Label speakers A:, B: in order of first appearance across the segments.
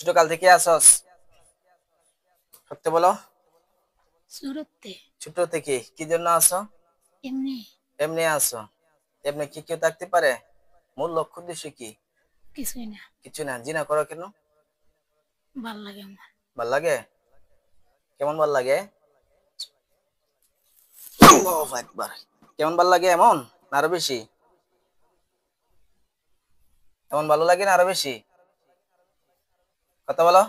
A: ছোট কাল থেকে আসস? সত্যি বলো।
B: শুরুতে
A: ছোট থেকে কি জন্য আসো?
B: এমনি
A: এমনি আসো? এমনি কি কেউ থাকতে পারে? মূল লক্ষ্য উদ্দেশ্য কি?
B: কিছুই না,
A: কিছু না। জিনা করো কেন?
B: ভাল লাগে আমার।
A: ভাল লাগে? কেমন ভাল লাগে? আল্লাহু আকবার। কেমন ভাল লাগে এমন না আরো বেশি? এমন ভালো লাগে না আরো বেশি? কথা বলো।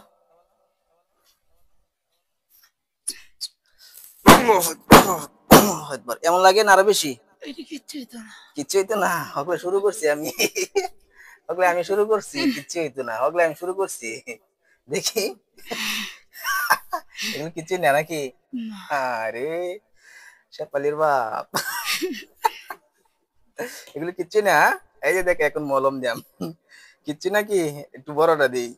A: আল্লাহু আকবার। এমন লাগে না আরো বেশি?
B: এটা কিচ্ছু হইতো না।
A: কিচ্ছু হইতো না। হগলে শুরু করছি আমি। হগলে আমি শুরু করছি। কিচ্ছু হইতো না। হগলে আমি শুরু করছি। দেখি এগুলো কিছুই না নাকি?
B: না,
A: আরে শেফালির বাপ, এগুলো কিচ্ছু না। এই যে দেখ এখন মলম দিয়াম। কিচ্ছু নাকি? একটু বড়টা দিই।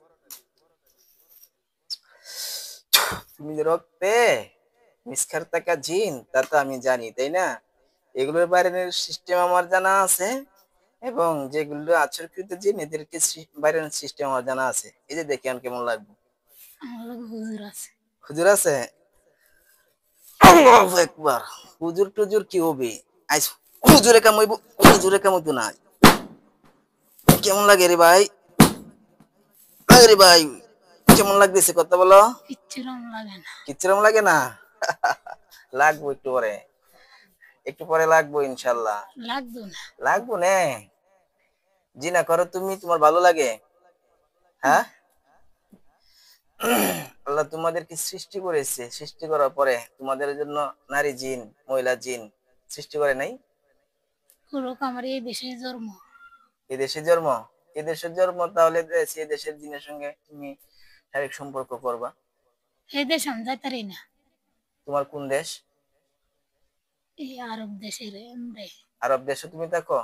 A: তুমি যে রক্তে মিসখার থাকা জিন তা তো আমি জানি, তাই না? এগুলোর বাইরের সিস্টেম আমার জানা আছে, এবং যেগুলো আচরকৃত জিন এদেরকে বাইরের সিস্টেম আমার জানা আছে। এই যে দেখি এখন কেমন লাগবে।
B: আমার লগে হুজুর আছে।
A: হুজুর আছে? আল্লাহু আকবার। হুজুর টুজুর কি হবে? আইস হুজুরে কামাইব। হুজুরে কামাইতো না। কেমন লাগে রে ভাই? আরে ভাই, কেমন লাগতেছে কথা বলো।
B: কিচ্ছু রং লাগে না।
A: কিচ্ছুরম লাগে না? লাগবো একটু পরে। একটু পরে লাগবো ইনশাল্লাহ।
B: লাগতো না।
A: লাগবো নে। জিনা করো তুমি, তোমার ভালো লাগে? হ্যাঁ। আল্লাহ তোমাদেরকে সৃষ্টি করেছে, সৃষ্টি করার পরে তোমাদের জন্য নারী জিন, মহিলা জিন সৃষ্টি করে নাই?
B: পুরোক আমার এই দেশে জন্ম।
A: এই দেশে জন্ম। এই দেশের জন্ম, তাহলে এই দেশের জিনের সঙ্গে তুমি শারীরিক সম্পর্ক করবা।
B: এই দেশ আমি যাইতারি না।
A: তোমার কোন দেশ?
B: এই আরব দেশের এমরে।
A: আরব দেশে তুমি থাকো?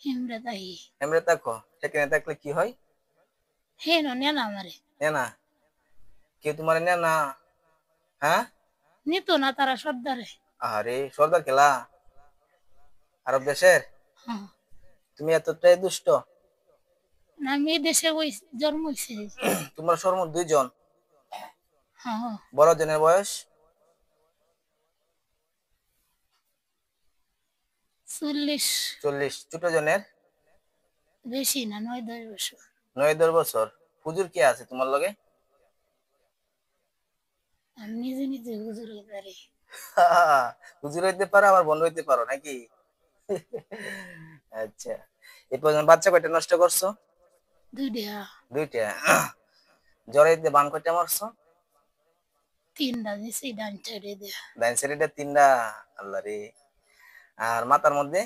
B: এমরে তাই।
A: এমরে থাকো? সেখানে থাকলে কি হয়?
B: হে নেন আমারে।
A: না, কেউ তোমার না? হ্যাঁ।
B: নিত না তারা সর্দারে।
A: আরে সর্দার খেলা আরব দেশের?
B: হ্যাঁ,
A: তুমি এতটাই দুষ্ট?
B: না আমি এই দেশে ওই জন্ম হয়েছে।
A: তোমার সর্বমোট দুইজন।
B: হ্যাঁ,
A: বড় জনের বয়স?
B: 40।
A: 40। ছোট জনের?
B: বেশি না, 9-10 বছর।
A: 9-10 বছর। হুজুর কে আছে তোমার লগে?
B: আমি নিজে নিজে হুজুর হইতারি।
A: হুজুর হইতে পারো, আবার বন্ধ হইতে পারো নাকি? আচ্ছা। এই পর্যন্ত বাচ্চা কয়টা নষ্ট করছো?
B: দুইটা।
A: 2টা। জ্বরে বান কয়টা মারছো?
B: 3টা দিছি ডান সাইডে দেয়া।
A: ডাইন সাইডে 3টা। আল্লাহ রে। আর মাথার মধ্যে?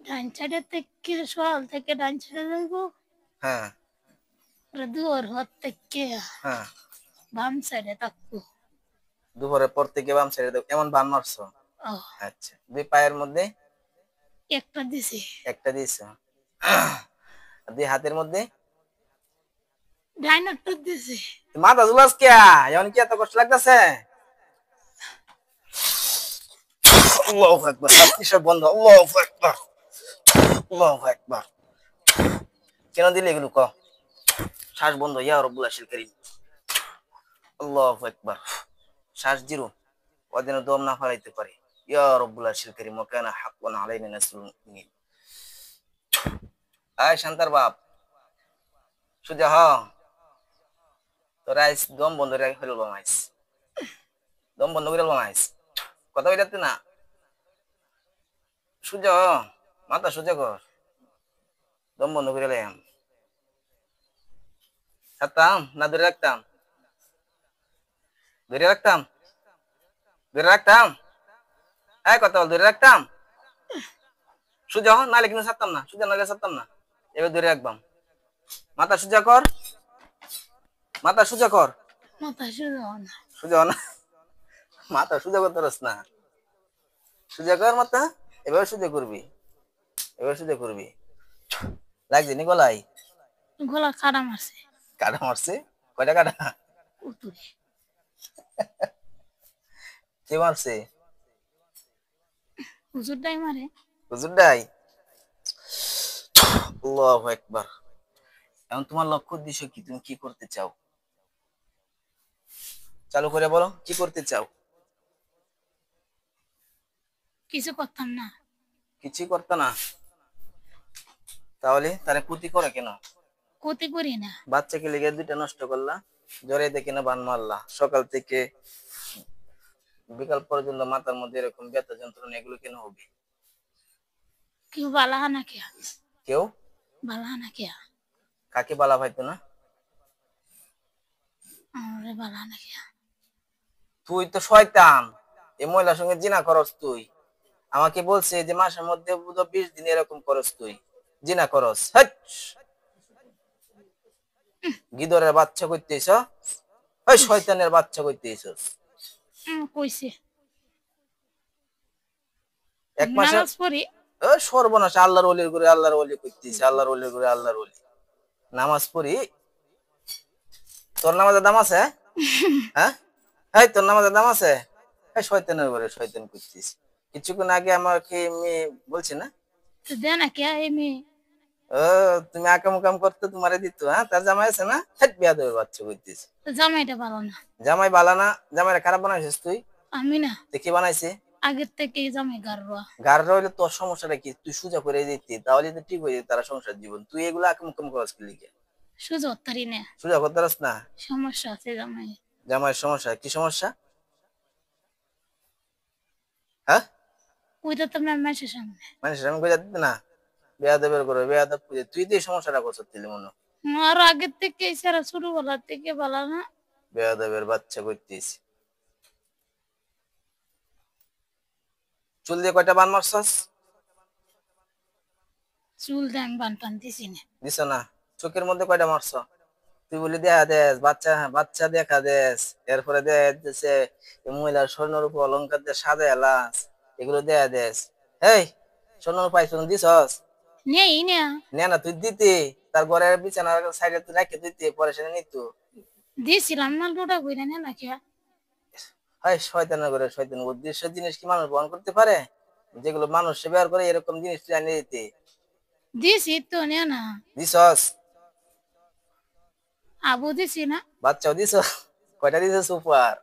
B: ডান সাইডের থেকে সকাল থেকে ডান সাইডে যাইবো।
A: হ্যাঁ।
B: দুয়ার ঘর থেকে
A: হ্যাঁ।
B: বাম সাইডে থাকবো।
A: দুপুরের পর থেকে বাম সাইডে এমন বান মারছো?
B: ও,
A: আচ্ছা। দুই পায়ের মধ্যে?
B: একটা দিছি।
A: একটা দিছো। দুই হাতের মধ্যে?
B: ডাইন একটা দিছি।
A: মাথা ঝুলাস কে? এখন কি এত কষ্ট লাগতেছে? আল্লাহু আকবার। সব বন্ধ। আল্লাহু আকবার। আল্লাহু আকবার। কেন দিলে এগুলো ক? শ্বাস বন্ধ। ইয়া রব্বুল আশিল কারীম। আল্লাহু আকবার। শ্বাস জিরো। ওদিন দম না ফলাইতে পারে। ইয়া রব্বুল আশিল কারীম ওয়া কানা হাক্কান আলাইনা নাসরুল মুমিনিন। আয় শান্তার বাপ, সুজা হ। তোর আইস দম বন্ধ করে ফেলব আইস। দম বন্ধ করে আইস। কথা বইলাতে না। সুজা হ। মাথা সুজা কর। দম বন্ধ করে লাইম। ছাড়তাম না ধরে রাখতাম? ধরে রাখতাম? ধরে রাখতাম? হ্যাঁ কথা বল, ধরে রাখতাম? সুজা হ, নাহলে কিন্তু ছাড়তাম না। সুজা নাহলে ছাড়তাম না। এবার ধরে রাখবাম। মাথা সুজা কর। মাথা সুজা কর।
B: মাথা সোজা না।
A: সুজা হ না। মাথা সুজা করতে পারস না। সুজা কর মাথা। এবার সুজা করবি। এবার সুজা করবি। লাগছে নি গলায়?
B: গলা কাটা মারছে।
A: কাটা মারছে? কয়টা কাটা?
B: উতুরে
A: কে মারছে?
B: হুজুরটাই মারে।
A: হুজুর ডাই? আল্লাহু আকবার। এখন তোমার লক্ষ্য উদ্দেশ্য কি, তুমি কি করতে চাও? চালু করে বলো, কি করতে চাও?
B: কিছু করতাম না।
A: কিছুই করতে না? তাহলে তারা ক্ষতি করে কেন?
B: ক্ষতি করি না।
A: বাচ্চাকে লেগে দুইটা নষ্ট করলা, জ্বরে দেখে না বান মারলা, সকাল থেকে বিকাল পর্যন্ত মাথার মধ্যে এরকম ব্যথা যন্ত্রণা, এগুলো কেন হবে?
B: কেউ বালা না কে?
A: কেউ
B: বালা না কে?
A: কাকে বালা পাইতো না?
B: আমারে বালা না কে?
A: তুই তো শয়তান, এই মহিলার সঙ্গে জিনা করস তুই। আমাকে বলছে যে মাসের মধ্যে 20 দিন এরকম করস, তুই জিনা করস। হাট! গিদরের বাচ্চা করতেছ, ওই শয়তানের বাচ্চা করতেছ।
B: কইছে
A: এক মাসে
B: নামাজ পড়ি।
A: সর্বনাশ, আল্লাহর ওলির করে আল্লাহর ওলি করতেছে, আল্লাহর ওলির করে আল্লাহর ওলি। নামাজ পড়ি? তোর নামাজের দাম আছে? হ্যাঁ, এই তোর নামাজের দাম আছে? এই শয়তানের ঘরে শয়তান করছিস। কিছুক্ষণ আগে আমাকে মেয়ে বলছে না,
B: তো দে না কে এমনি?
A: ও তুমি আকাম উকাম করতে তোমারে দিত, হ্যাঁ? তার জামাই আছে না? হেট, বিয়াদবের বাচ্চা করছিস।
B: তো জামাইটা ভালো না।
A: জামাই বালা না? জামাইরা খারাপ বানাইছিস তুই?
B: আমি না,
A: দেখি বানাইছে।
B: আগের থেকে জামাই গারবা।
A: গাড় রইলে তোর সমস্যাটা কি? তুই সোজা করে দিতি, তাহলে তো ঠিক হয়ে যেত তারা সংসার জীবন। তুই এগুলো আকাম উকাম করস কি লিগে?
B: সুযোগ তারি না,
A: সোজা করতে পারস না?
B: সমস্যা আছে জামাই।
A: জামাইয়ের সমস্যা কি? সমস্যা? হ্যাঁ,
B: ওইটা তো আপনার মেসের সামনে।
A: মানুষের আমি কই দিতে না, বেয়াদবের করে বেয়াদব করে তুই তো এই সমস্যাটা করছিস তিলি মনে।
B: আরো আগের থেকে সারা ছোটবেলার থেকে ভালো না।
A: বেয়াদবের বাচ্চা করতিস। চুল দিয়ে কয়টা বান মারছস?
B: চুল দিয়ে আমি বান টান দিছি না।
A: দিছ না? চোখের মধ্যে কয়টা মারছ? তুই বলি দেখা দেস বাচ্চা, বাচ্চা দেখা দেস, এরপরে দেখা যাচ্ছে মহিলার স্বর্ণরূপ অলংকার দিয়ে সাজায় এলাস, এগুলো দেখা দেস। এই স্বর্ণরূপ পাইছ দিছস?
B: নেই না,
A: নে না, তুই দিতি, তার ঘরের বিছানার সাইডে তুই রাখে দিতি, পরে সেটা নিত।
B: দিছিলাম না লোটা কইরা না না কে?
A: হয় শয়তানের ঘরে শয়তান, উদ্দেশ্য জিনিস কি মানুষ বহন করতে পারে? যেগুলো মানুষ ব্যবহার করে এরকম জিনিস তুই আনিয়ে দিতে।
B: দিছি তো নে না।
A: দিছস?
B: আবু দিছি না,
A: বাচ্চাও দিছ? কয়টা দিছস উপহার?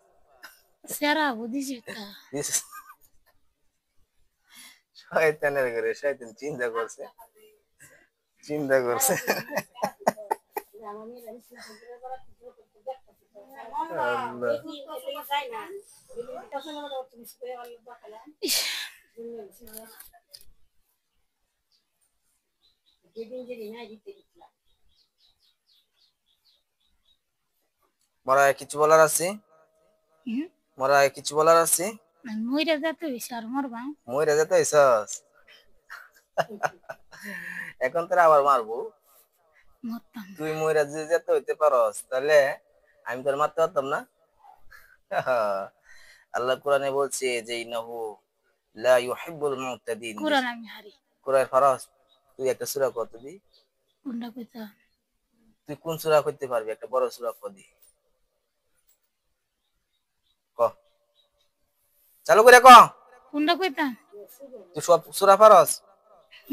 B: সেরা আবু দিছি তা।
A: দিছস? শয়তানের ঘরে শয়তান চিন্তা করছে, চিন্তা করছে। আল্লাহ।
B: ইস,
A: মরায় কিছু বলার আছে?
B: হুম,
A: মরায় কিছু বলার আছে?
B: মইরা যেতে হইছে আর মরবা।
A: মরে যেতে হইছস? এখন তোরা আবার মারবো?
B: মরতাম
A: তুই মরে যদি যেতে হইতে পারস, তাহলে আমি তোর মারতে পারতাম না? আল্লাহ কোরআনে বলছে যে ইন্নাহু লা ইউহিব্বুল মুতাদিন।
B: কোরআন আমি হারি।
A: কোরআন ফারাস, তুই একটা সূরা কত দি?
B: কোনটা কইতা?
A: তুই কোন সূরা করতে পারবি? একটা বড় সূরা কদি ক, চালু করে ক।
B: কোনটা কইতা?
A: তুই সব সূরা ফারাস?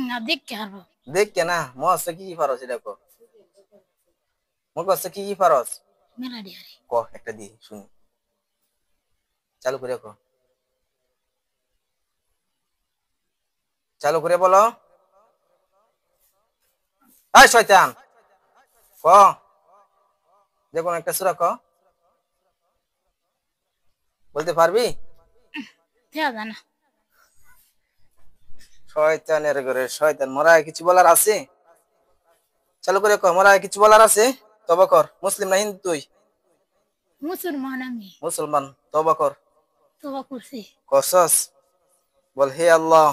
B: না দেখ কে হারবো।
A: দেখ কে না, মস্ত কি কি ফারাস এটা ক। মোর কাছে কি কি ফারাস
B: মেলাডি হারি।
A: ক, একটা দি শুনি। চালু করে ক, চালু করে বলো। এই শয়তান, ক, যে কোন একটা সূরা ক। বলতে পারবি?
B: দেয়া জানা।
A: শয়তানের ঘরে শয়তান। মরায় কিছু বলার আছে? চালু করে ক, মরায় কিছু বলার আছে? তবা কর। মুসলিম না হিন্দু তুই?
B: মুসলমান আমি।
A: মুসলমান, তবা কর।
B: তোবা করছি।
A: কসস, বল হে আল্লাহ,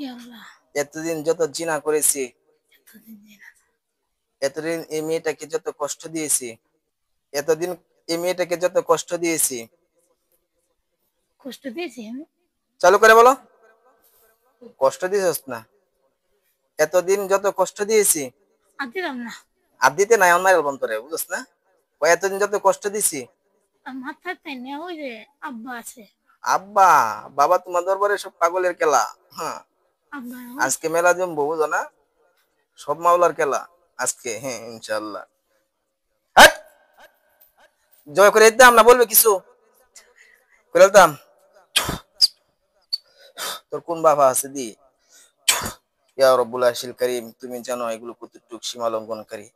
B: ইয়া আল্লাহ,
A: এতদিন যত জিনা করেছি,
B: এতদিন দিন
A: এতদিন এই মেয়েটাকে যত কষ্ট দিয়েছি, এতদিন এই মেয়েটাকে যত কষ্ট দিয়েছি।
B: কষ্ট দিয়েছি আমি।
A: চালু করে বলো, কষ্ট দিয়েছিস না? এতদিন যত কষ্ট দিয়েছি।
B: আর দিলাম না।
A: আর দিতে নাই অন্যায় বন্তরে, বুঝছ না? ও এতদিন যত কষ্ট দিছি।
B: আর মাথার তাই না, ওই যে আব্বা আছে।
A: আব্বা, বাবা তোমার দরবারে সব পাগলের খেলা। হ্যাঁ,
B: আব্বা
A: আজকে মেলা জমবো, বুঝো না? সব মাওলার খেলা। আজকে, হ্যাঁ ইনশাআল্লাহ। হাট! জয় করে দিতাম না, বলবে কিছু করে দিতাম। তোর কোন বাবা আছে দি? ইয়া রব্বুল আরশিল কারীম, তুমি জানো এগুলো কতটুক সীমা লঙ্ঘনকারী,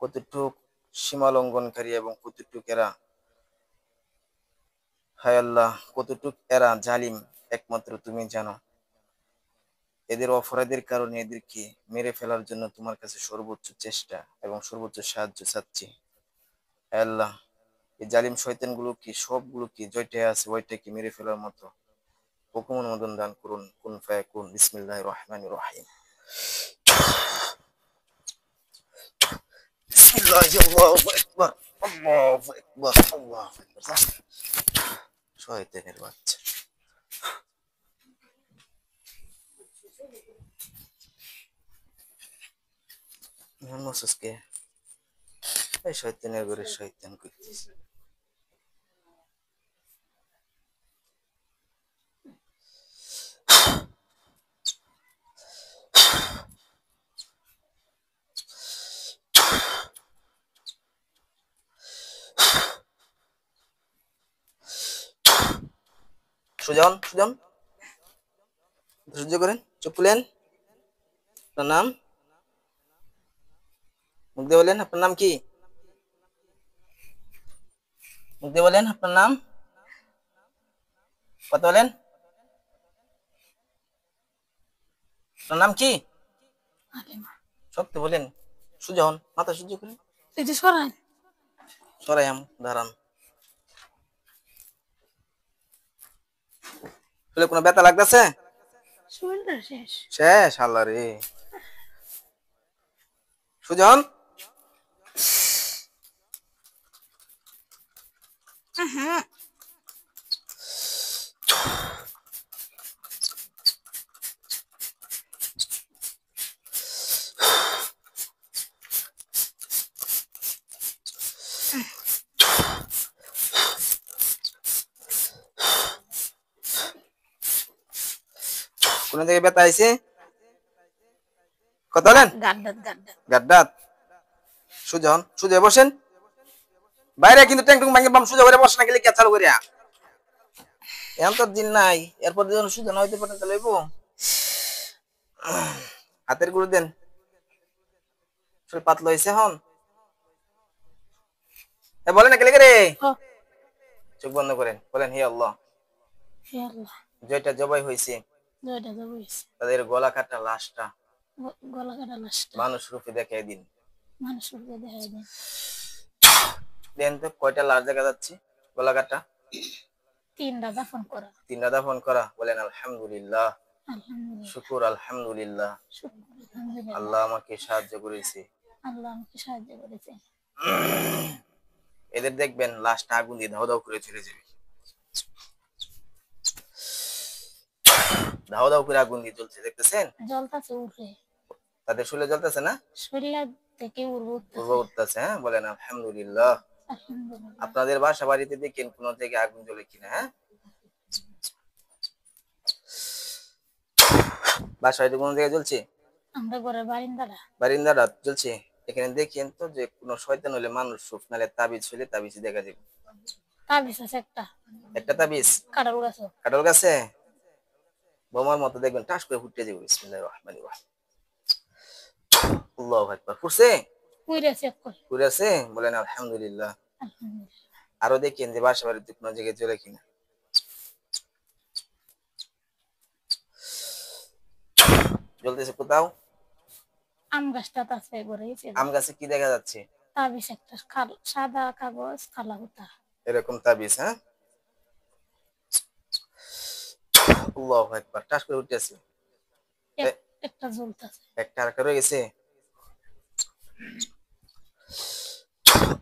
A: কতটুক সীমা লঙ্ঘনকারী এবং কতটুক এরা, হায় আল্লাহ, কতটুক এরা জালিম, একমাত্র তুমি জানো। এদের অপরাধের কারণে এদেরকে মেরে ফেলার জন্য তোমার কাছে সর্বোচ্চ চেষ্টা এবং সর্বোচ্চ সাহায্য চাচ্ছি। হায় আল্লাহ, এই জালিম শয়তানগুলো কি সবগুলো কি জয়টায় আছে ওইটাকে মেরে ফেলার মতো হুকুম অনুমোদন দান করুন। কুন ফায়াকুন। বিসমিল্লাহির রহমানির রহিম। বিসমিল্লাহি আল্লাহু আকবার, আল্লাহু আকবার, আল্লাহু আকবার। শয়তানের বাচ্চা। মোহাম্মদকে এই শয়তানের ঘরে শয়তান করতেছে। সুজন, সুজন, সহ্য করেন, চুপ খুলেন। আপনার নাম? মুখ দিয়ে বলেন আপনার নাম কি? মুখ দিয়ে বলেন আপনার নাম। কথা বলেন, আপনার নাম কি?
B: হালিমা।
A: সত্য বলেন। সুজন, মাথা সহ্য করেন।
B: তুই তো সরাই।
A: সরাইয়াম, দাঁড়ান। কোনো ব্যথা লাগতেছে?
B: শরীরটা শেষ।
A: শেষ আল্লাহ রে। সুজন, কোন জায়গায় ব্যথা আইছে? কথা বলেন।
B: গাড্ডাত গাড্ডাত।
A: গাড্ডাত। সুজন, সুজে বসেন। বাইরে কিন্তু ট্যাং টুং ভাঙে বাম, সুজা করে বসে না গেলে কে চালু করিয়া। এখন তো দিন নাই, এরপর যখন সুজন হইতে পারেন তাহলে হইব। হাতের গুলো দেন। পাতলা হয়েছে এখন। বলেন না গেলে রে। চোখ বন্ধ করেন, বলেন হে আল্লাহ,
B: হে আল্লাহ,
A: যেটা জবাই হয়েছে
B: জয়টা দেবো হয়েছে।
A: তাদের গলা কাটা লাশটা
B: গলা কাটা লাশটা
A: মানুষ রূপে দেখাই দিন।
B: মানুষের দেখাই দেন।
A: দেন তো কয়টা লাশ দেখা যাচ্ছে গলা কাটা?
B: 3টা দাফন করা।
A: 3টা দাফন করা। বলেন আলহামদুলিল্লাহ,
B: আলহামদুলিল্লাহ,
A: শুকুর আলহামদুলিল্লাহ।
B: আলহামদুলিল্লাহ,
A: আল্লাহ আমাকে সাহায্য করেছে।
B: আল্লাহ আমাকে সাহায্য করেছে।
A: এদের দেখবেন লাশটা আগুন দিয়ে ধাও ধাও করে ছেড়ে যাবে। ধাও ধাও করে আগুন দিয়ে জ্বলছে, দেখতেছেন?
B: জ্বলতাছে উঠে।
A: তাদের শুলে জ্বলতেছে না?
B: শরীর থেকে
A: উঠতেছে। হ্যাঁ, বলেন আলহামদুলিল্লাহ।
B: আলহামদুলিল্লাহ।
A: আপনাদের বাসা বাড়িতে দেখেন কোন থেকে আগুন জ্বলে কিনা। হ্যাঁ, বাসায় কোন জায়গায় জ্বলছে?
B: আমরা ঘরের বারিন্দাটা।
A: বারিন্দাটা জ্বলছে। এখানে দেখেন তো যে কোন শয়তান হলে মানুষ রূপ, নালে তাবিজ হলে তাবিজ দেখা যাবে।
B: তাবিজ আছে একটা।
A: একটা তাবিজ
B: কাটাল গাছ।
A: কাটাল গাছে বোমার মতো দেখবেন টাস করে ফুটে যাবে। বিসমিল্লাহির রহমানির রহিম। আল্লাহু আকবার। ফুটছে?
B: পুইরাছে কই?
A: ফুটেছে? বলেন আলহামদুলিল্লাহ।
B: আলহামদুলিল্লাহ।
A: আরো দেখেন যে বাসা বাড়িতে কোন জায়গায় জ্বলে কিনা। জ্বলতেছে কোথাও?
B: আম গাছটা আছে ঘরে।
A: আম গাছে কি দেখা যাচ্ছে?
B: তাবিজ একটা, সাদা কাগজ, কালা হুতা।
A: এরকম তাবিজ। হ্যাঁ, আল্লাহু আকবার। টাস করে উঠতেছে।
B: একটা জ্বলতাছে।
A: একটা আরেকটা রয়ে গেছে।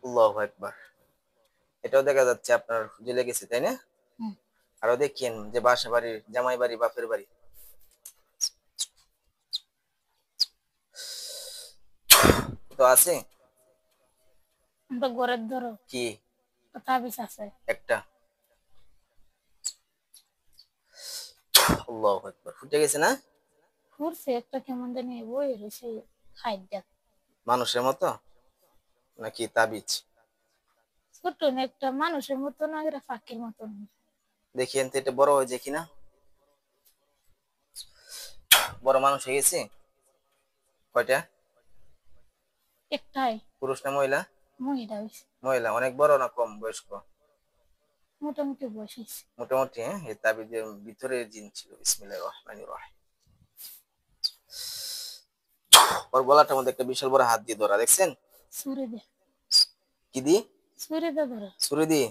A: আল্লাহু আকবার। এটাও দেখা যাচ্ছে আপনার জ্বলে গেছে, তাই না? আরো দেখেন যে বাসা বাড়ির জামাই বাড়ি, বাপের বাড়ি তো আছে।
B: আমরা ঘরের ধরো
A: কি
B: তাবিজ আছে
A: একটা। আল্লাহু আকবার। ফুটে গেছে না?
B: ফুরছে একটা, কেমন জানি বই রয়েছে খাই দেখ।
A: মানুষের মতো নাকি তাবিজ?
B: ছোট না, একটা মানুষের মতো না, একটা পাখির মতো না।
A: দেখি এনতে এটা বড় হয়ে যায় কিনা। বড় মানুষ হয়ে গেছে? কয়টা?
B: একটাই।
A: পুরুষ না মহিলা?
B: মহিলা হয়েছে।
A: মহিলা। অনেক বড় না কম বয়স্ক?
B: মোটামুটি বয়স হয়েছে।
A: মোটামুটি। হ্যাঁ, এই তাবিজের ভিতরে জিন ছিল। বিসমিল্লাহির রহমানির রহিম। ওর গলাটার মধ্যে একটা বিশাল বড় হাত দিয়ে ধরা, দেখছেন?
B: ছুরি দে।
A: কি দি?
B: ছুরি দে ধরো।
A: ছুরি দি?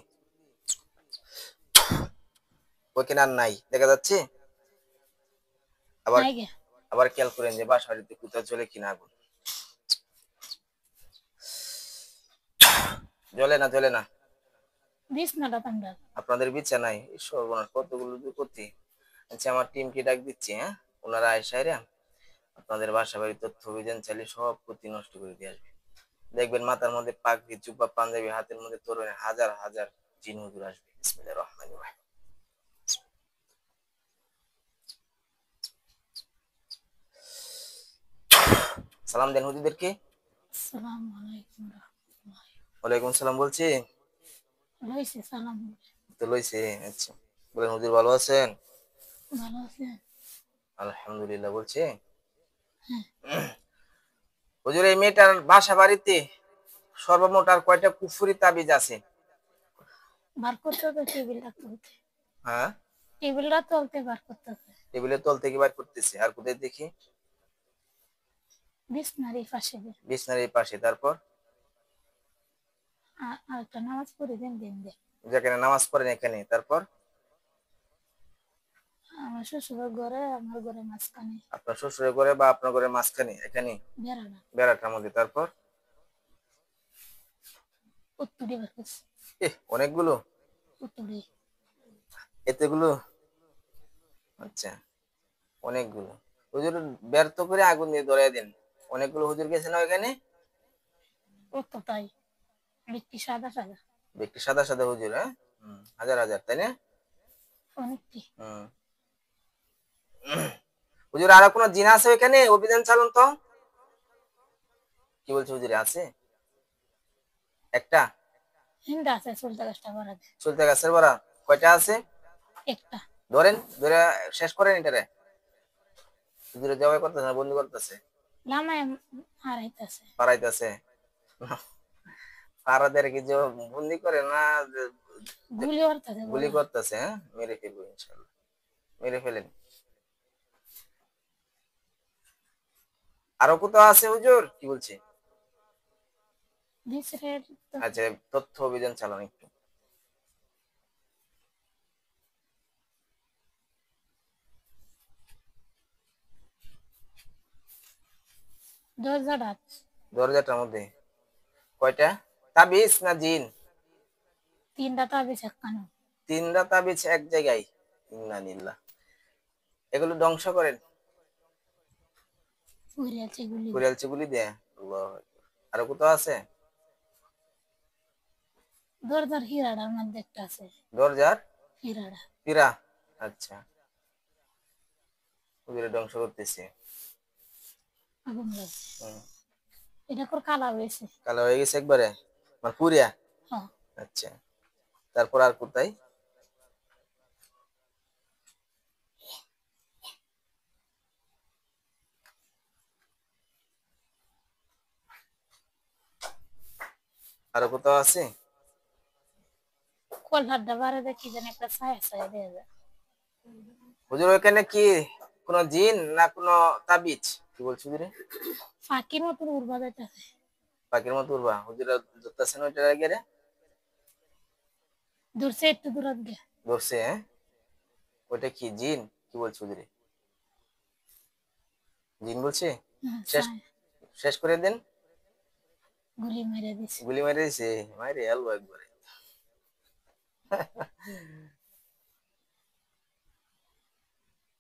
A: ওইখানে আর নাই দেখা যাচ্ছে। আবার
B: নাই গে।
A: আবার খেয়াল করেন যে বাসা বাড়িতে কোথাও চলে কিনা আগুন। জ্বলে না, জ্বলে না।
B: বিছনাটা ঠান্ডা।
A: আপনাদের বিছানায় এই সর্বনাশ, কতগুলো দুর্গতি। আচ্ছা, আমার টিমকে ডাক দিচ্ছি। হ্যাঁ, ওনারা আইসাইরা আপনাদের বাসা বাড়ির তথ্য অভিযান চালিয়ে সব ক্ষতি নষ্ট করে দিয়ে আসবে। দেখবেন মাথার মধ্যে পাগড়ি, জুব্বা, পাঞ্জাবি, হাতের মধ্যে তরবারি, হাজার হাজার জিন হুজুর আসবে। বিসমিল্লাহির রহমানির রহিম। সালাম দেন হুজুরদেরকে।
B: আসসালামু আলাইকুম রাহমাতুল্লাহ।
A: ওয়ালাইকুম সালাম বলছি।
B: লইছে সালাম।
A: তো লইছে। আচ্ছা, বলেন হুজুর ভালো আছেন?
B: ভালো আছেন?
A: আলহামদুলিল্লাহ বলছি।
B: হ্যাঁ।
A: হুজুর, এই মেয়েটার বাসা বাড়িতে সর্বমোট আর কয়টা কুফরি তাবিজ আছে?
B: বার করতে হবে টেবিলটা তুলতে।
A: হ্যাঁ,
B: টেবিলটা তুলতে বার করতে হবে।
A: টেবিলের তল থেকে বাইর করতেছে। আর কোথায় দেখি?
B: বিছনার এই পাশে দে।
A: বিছনার এই পাশে। তারপর?
B: আর একটা নামাজ পড়ে দেন দেন দে।
A: যেখানে নামাজ পড়েন এখানে। তারপর?
B: আমার শ্বশুরের ঘরে, আমার ঘরে মাঝখানে
A: আপনার শ্বশুরের ঘরে বা আপনার ঘরের মাঝখানে এখানে
B: বেড়ানা।
A: বেড়াটার মধ্যে। তারপর?
B: উত্তরে বার করছে।
A: অনেকগুলো।
B: উত্তরে।
A: এতগুলো? আচ্ছা, অনেকগুলো। হুজুর ব্যর্থ করে আগুন দিয়ে ধরাই দেন। অনেকগুলো হুজুর গেছে না ওখানে?
B: কত তাই? ব্যক্তি সাদা সাদা।
A: ব্যক্তি সাদা সাদা হুজুর। হ্যাঁ, হাজার হাজার, তাই না?
B: অনেকটি।
A: হুম। হুজুর আরো কোনো জিন আছে ওখানে? অভিযান চালুন তো। কি বলছে হুজুরে, আছে একটা?
B: হিন্দা আছে চলতে গাছটা ভরা দে।
A: চলতে গাছের বড়া কয়টা আছে?
B: একটা।
A: ধরেন, ধরে শেষ করেন এটারে। হুজুরে জবাই করতেছে না বন্দি করতেছে?
B: লামায় হারাইতেছে।
A: পারাইতেছে। পারাদের কি যে বন্দি করে না
B: গুলি করতেছে
A: গুলি
B: বড়।
A: করতেছে? হ্যাঁ, মেরে ফেলবো ইনশাল্লাহ। মেরে ফেলেন। আরো কোথাও আছে হুজুর? কি বলছে?
B: ভিতরের তো
A: আচ্ছা, তথ্য অভিযান চালান একটু।
B: দরজাটা
A: দরজাটার মধ্যে কয়টা তাবিজ না জিন?
B: তিনটা তাবিজ একখানো।
A: তিনটা তাবিজ এক জায়গায়? ইন্নালিল্লাহ। এগুলো ধ্বংস করেন।
B: উড়ে আছে গুলি।
A: কুড়াল চিগুলি দিয়ে। আল্লাহু আকবার। আরো কোথাও আছে?
B: দরজার হীরাটার মধ্যে একটা আছে।
A: দরজার
B: হীরাটা।
A: পীড়া? আচ্ছা, হুজুরে ধ্বংস করতেছে।
B: আগুন লাগছে।
A: হুম।
B: এটা কর কালা হয়েছে।
A: কালো হয়ে গেছে একবারে, মানে পুরিয়া?
B: হ্যাঁ।
A: আচ্ছা, তারপর আর কোথায়? আরো কোথাও আছে?
B: কলহাটটা বারে দেখি যেন একটা ছায়া ছায়া দেয়া যায়।
A: হুজুর ওখানে কি কোনো জিন না কোনো তাবিজ? কি বলছো হুজুরে?
B: ফাঁকির মতন উড়বা যাইতেছে।
A: পাখির মতো উড়বা? হুজুরা ধরতেছেন ওইটার আগে রে?
B: দূরছে একটু দূরত গে।
A: ধরছে? হ্যাঁ, ওইটা কি জিন? কি বলছো হুজুরে? জিন বলছে? শেষ,
B: ছায়া।
A: শেষ করে দেন।
B: গুলি মেরে দিছে।
A: গুলি মেরে দিছে? মাইরে আলবো একবারে।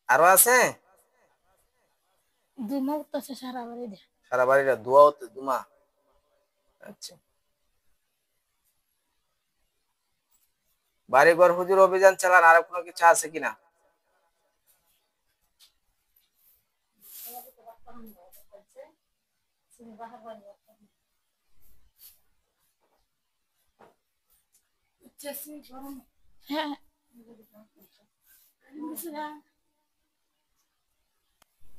A: আরো আছে?
B: দুমা উঠতেছে সারা বাড়ি দে।
A: সারা বাড়িটা ধোয়া হতে ধুমা? আচ্ছা, বাড়ি ঘর হুজুর অভিযান চালান। আরো কোনো কিছু আছে কিনা?
B: হ্যাঁ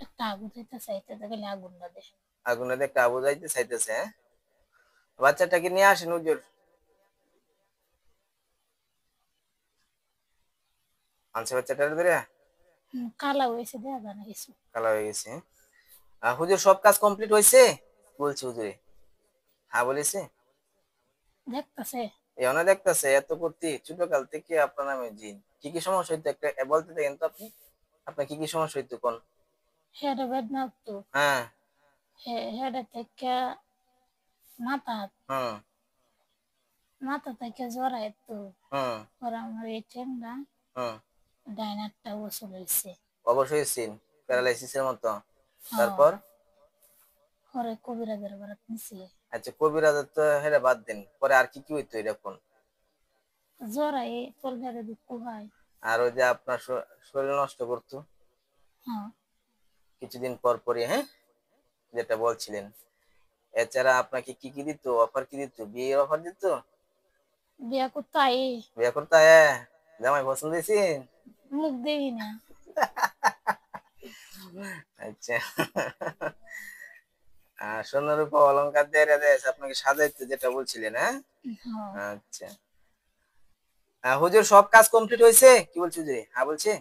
B: একটা আগুন দিতে চাইতে গেলে আগুন না দেখে
A: আগুনে দেখে আবু যাইতে চাইতেছে, হ্যাঁ? বাচ্চাটাকে নিয়ে আসেন হুজুর। আনছে বাচ্চাটার ধরে?
B: কালা হয়েছে দেয়া যায় না কিছু।
A: কালা হয়ে গেছে। হুজুর সব কাজ কমপ্লিট হয়েছে বলছে হুজুরে। হ্যাঁ বলেছে।
B: দেখতেছে
A: এখানে দেখতেছে এত করতে ছোটকাল থেকে আপনার নামে জিন। কি কি সমস্যা হইতো একটা বলতে থাকেন তো আপনি, আপনার কি কি সমস্যা হইতো কোন?
B: হেডে বেদনা তো
A: হ্যাঁ।
B: হেডে থেকে মাথা
A: হুম।
B: মাথা থেকে জড়াইতো।
A: হুম।
B: পরে আমার এই ঠ্যাংটা
A: হুম।
B: ডাইনারটা বসে রয়েছে।
A: অবশ্যই সিন প্যারালাইসিসের মতো।
B: হ্যাঁ
A: তারপর?
B: পরে কবিরাজের বাড়াত নিছি।
A: আচ্ছা কবিরাজের তো হেরে বাদ দেন, পরে আর কি কি হইতো এরকম?
B: জড়াই তলগারে দুঃখ হয়।
A: আর ওই যে আপনার শরীর নষ্ট করতো
B: হ্যাঁ
A: কিছুদিন পর পরই, হ্যাঁ, যেটা বলছিলেন। এছাড়া আপনাকে কি কি দিত, অফার কি দিত, বিয়ের অফার দিত?
B: বিয়া করতে আই
A: বিয়ে করতে হ্যাঁ? জামাই পছন্দ হয়েছে?
B: মুখ দেই না।
A: আচ্ছা। স্বর্ণরূপা অলংকার দিয়ে দেয় আপনাকে সাজাইতে যেটা বলছিলেন, হ্যাঁ?
B: হ্যাঁ
A: আচ্ছা। হুজুর সব কাজ কমপ্লিট হয়েছে কি বলছে হুজুর? হ্যাঁ বলছে।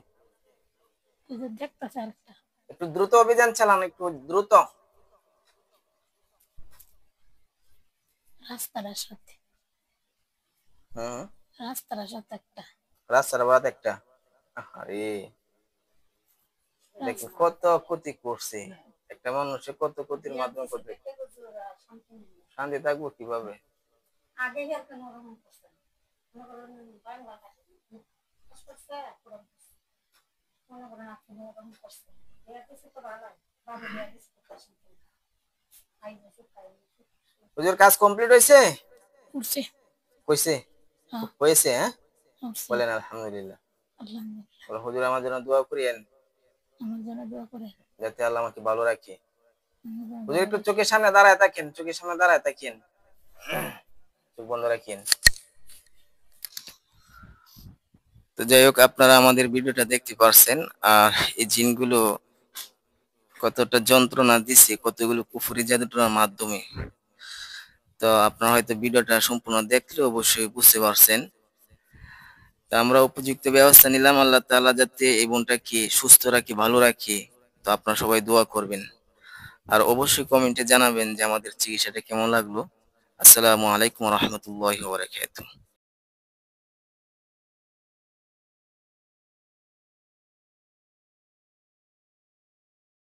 B: কিন্তু দেখতেছে আরেকটা
A: একটু দ্রুত অভিযান চালান, একটু দ্রুত।
B: রাস্তাটার সাথে
A: হুম।
B: রাস্তাটার সাথে একটা
A: রাস্তার বাদ একটা। আরে দেখেন
B: রাস্তা
A: কত ক্ষতি করছে একটা মানুষের, কত ক্ষতির মাধ্যমে করতে। শান্তি থাকবো কিভাবে?
B: আগে একটা নরম করছে নরম বাংলা করছে মনে করেন আপনি নরম করছে এর কিছু তো ভালো বাবু দেয়া কিছু করছে আই কিছু খাই
A: হুজুর কাজ কমপ্লিট হয়েছে?
B: করছে
A: কইছে?
B: হ্যাঁ
A: হয়েছে, হ্যাঁ?
B: করছে
A: বলেন আলহামদুলিল্লাহ।
B: আলহামদুলিল্লাহ।
A: বলে হুজুর আমার জন্য দোয়া করিয়েন
B: আমার জন্য দোয়া করে
A: যাতে আল্লাহ আমাকে ভালো রাখে।
B: আমার জন্য
A: হুজুর
B: ভালো
A: একটু
B: রাখে।
A: চোখের সামনে দাঁড়ায় থাকেন, চোখের সামনে দাঁড়ায় থাকেন, চোখ বন্ধ রাখেন। তো যাই হোক আপনারা আমাদের ভিডিওটা দেখতে পারছেন। আর এই জিনগুলো কতটা যন্ত্রণা দিছে, কতগুলো কুফরি জাদুটোনার মাধ্যমে। তো আপনারা হয়তো ভিডিওটা সম্পূর্ণ দেখলে অবশ্যই বুঝতে পারছেন। তো আমরা উপযুক্ত ব্যবস্থা নিলাম, আল্লাহ তাআলা যাতে এই বোনটাকে সুস্থ রাখে, ভালো রাখে। তো আপনারা সবাই দোয়া করবেন। আর অবশ্যই কমেন্টে জানাবেন যে আমাদের চিকিৎসাটা কেমন লাগলো। আসসালামু আলাইকুম ওয়া রাহমাতুল্লাহি ওয়া বারাকাতুহু।